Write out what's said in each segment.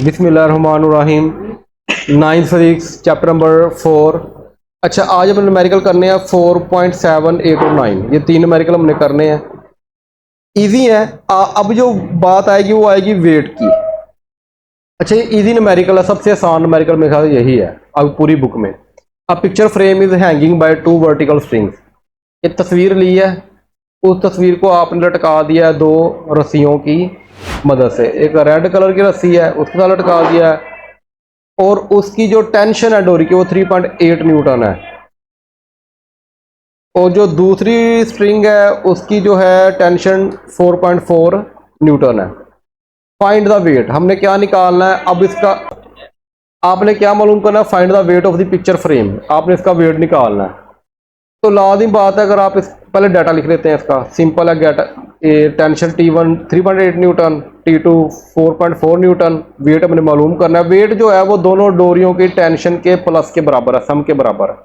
बिस्मिल्लाहिर्रहमानिर्रहीम। Ninth physics chapter number 4। अच्छा, आज हम न्यूमेरिकल करने हैं 4.7, 8 और 9। ये तीन न्यूमेरिकल हमने करने हैं, इजी है। अब जो बात आएगी वो आएगी वेट की। अच्छा, ये इजी न्यूमेरिकल है, सबसे आसान न्यूमेरिकल मेरे ख्याल यही है अब पूरी बुक में। अब picture frame is hanging by 2 vertical strings. एक तस्वीर ली है, उस तस्वीर को आपने लटका दिया है 2 रस्सियों की मदद से। एक रेड कलर की रस्सी है, उसके साथ लटका दिया है, और उसकी जो टेंशन है डोरी की वो 3.8 न्यूटन है। और जो दूसरी स्ट्रिंग है उसकी जो है टेंशन 4.4 न्यूटन है। फाइंड द वेट, हमने क्या निकालना है अब इसका। आपने क्या मालूम करना है? Find the weight of the picture frame, आपने इसका वेट निकालना है। तो लाजिम बात है, अगर आप इस पहले डाटा लिख लेते हैं इसका, सिंपल है। Get tension T1 3.8 newton, T2 4.4 newton. Weight हमने मालूम करना है। वेट जो है वो दोनों डोरियों की टेंशन के प्लस के बराबर है, सम के बराबर है।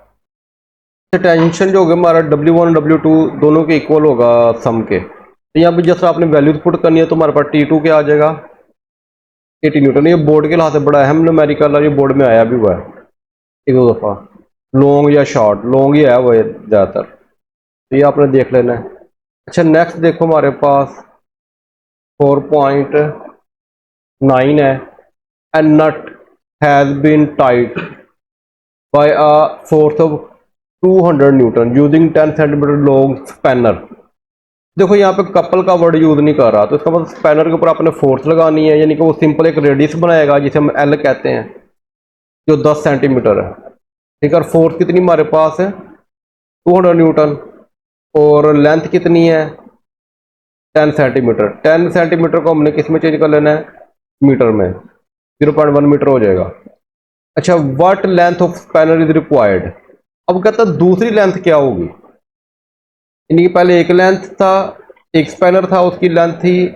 टेंशन जो होगा हमारा W1 W2 दोनों के इक्वल होगा सम के। तो यहाँ पे जैसे आपने वैल्यू पुट करनी है तो हमारे पास T2 क्या आ जाएगा 80 न्यूटन। ये बोर्ड के लिहाज से बड़ा अहम न्यूमेरिकल है, ये बोर्ड में आया भी हुआ है एक दो दफ़ा। लॉन्ग या शॉर्ट, लॉन्ग ही है वो ज़्यादातर, तो ये आपने देख लेना है। अच्छा, नेक्स्ट देखो हमारे पास 4.9 है। A nut has been tight by a force of 200 newton using 10 centimetre long spanner. देखो यहाँ पे कपल का वर्ड यूज नहीं कर रहा, तो इसका मतलब स्पैनर के ऊपर आपने फोर्स लगानी है, यानी कि वो सिंपल एक रेडियस बनाएगा जिसे हम एल कहते हैं, जो 10 सेंटीमीटर है। ठीक है, फोर्स कितनी हमारे पास है 200 न्यूटन, और लेंथ कितनी है 10 सेंटीमीटर। 10 सेंटीमीटर को हमने किस में चेंज कर लेना है? मीटर में। 0.1 मीटर हो जाएगा। अच्छा, what length of spanner is required. अब कहता है दूसरी लेंथ क्या होगी, यानी कि पहले एक लेंथ था, एक स्पैनर था, उसकी लेंथ थी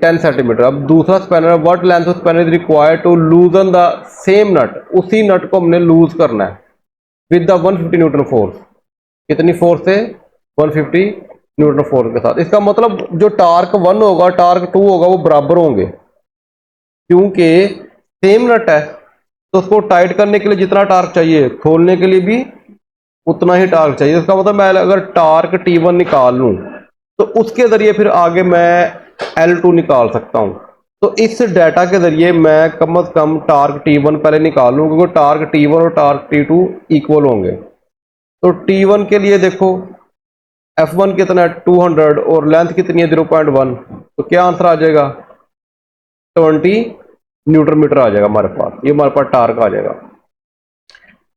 10 सेंटीमीटर। अब दूसरा spanner, what length of spanner is required to loosen the same nut. उसी नट को हमने लूज करना है विद द 150 न्यूटन फोर्स। कितनी फोर्स से? 150 न्यूटन फोर्स के साथ। इसका मतलब जो टार्क 1 होगा टार्क 2 होगा वो बराबर होंगे, क्योंकि सेम नट है। तो उसको टाइट करने के लिए जितना टार्क चाहिए, खोलने के लिए भी उतना ही टार्क चाहिए। इसका मतलब मैं अगर टार्क T1 निकाल लूं तो उसके जरिए फिर आगे मैं L2 निकाल सकता हूं। तो इस डाटा के जरिए मैं कम से कम टार्क T1 पहले निकाल लूं, क्योंकि टार्क T1 और टार्क T2 इक्वल होंगे। तो T1 के लिए देखो F1 कितना है 200 और लेंथ कितनी है 0.1, तो क्या आंसर आ जाएगा 20 न्यूटन मीटर आ जाएगा हमारे पास। ये हमारे पास टार्क आ जाएगा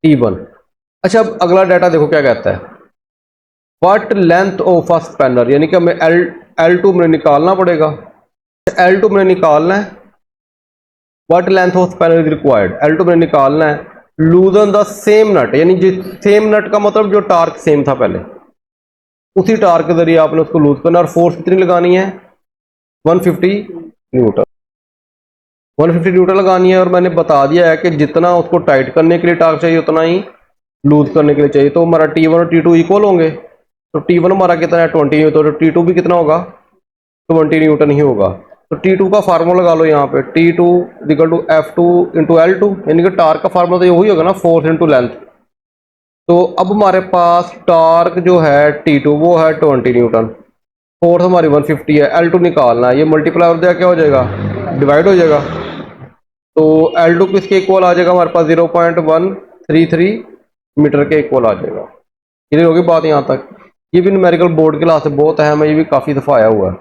T1। अच्छा, अब अगला डाटा देखो क्या कहता है। What length of a spanner, यानी कि हमें L2 में निकालना पड़ेगा। L2 में निकालना है, what length of spanner is required, L2 में निकालना है लूजन द सेम नट, यानी सेम नट का मतलब जो टार्क सेम था पहले, उसी टार्क के जरिए आपने उसको लूज करना। और फोर्स कितनी लगानी है 150 न्यूटन। 150 न्यूटन लगानी है, और मैंने बता दिया है कि जितना उसको टाइट करने के लिए टार्क चाहिए उतना ही लूज करने के लिए चाहिए। तो हमारा T1 और T2 इक्वल होंगे, तो T1 हमारा कितना है 20 न्यूटन, तो T2 भी कितना होगा 20 न्यूटन ही होगा। तो T2 का फार्मूला लगा लो यहाँ पे, T2 equal to F2 into L2, यानी कि टार्क का फार्मूला तो वही होगा ना, फोर्स इंटू लेंथ। तो अब हमारे पास टार्क जो है T2 वो है 20 न्यूटन, फोर्स हमारी 150 है, L2 निकालना है। ये मल्टीप्लाई हो जाएगा, क्या हो जाएगा डिवाइड हो जाएगा। तो L2 किसके इक्वल आ जाएगा हमारे पास 0.133 मीटर के इक्वल आ जाएगा। क्लियर होगी बात यहाँ तक। ये भी न्यूमेरिकल बोर्ड के लिहाज से बहुत अहम है, ये भी काफ़ी दफ़ा आया हुआ है।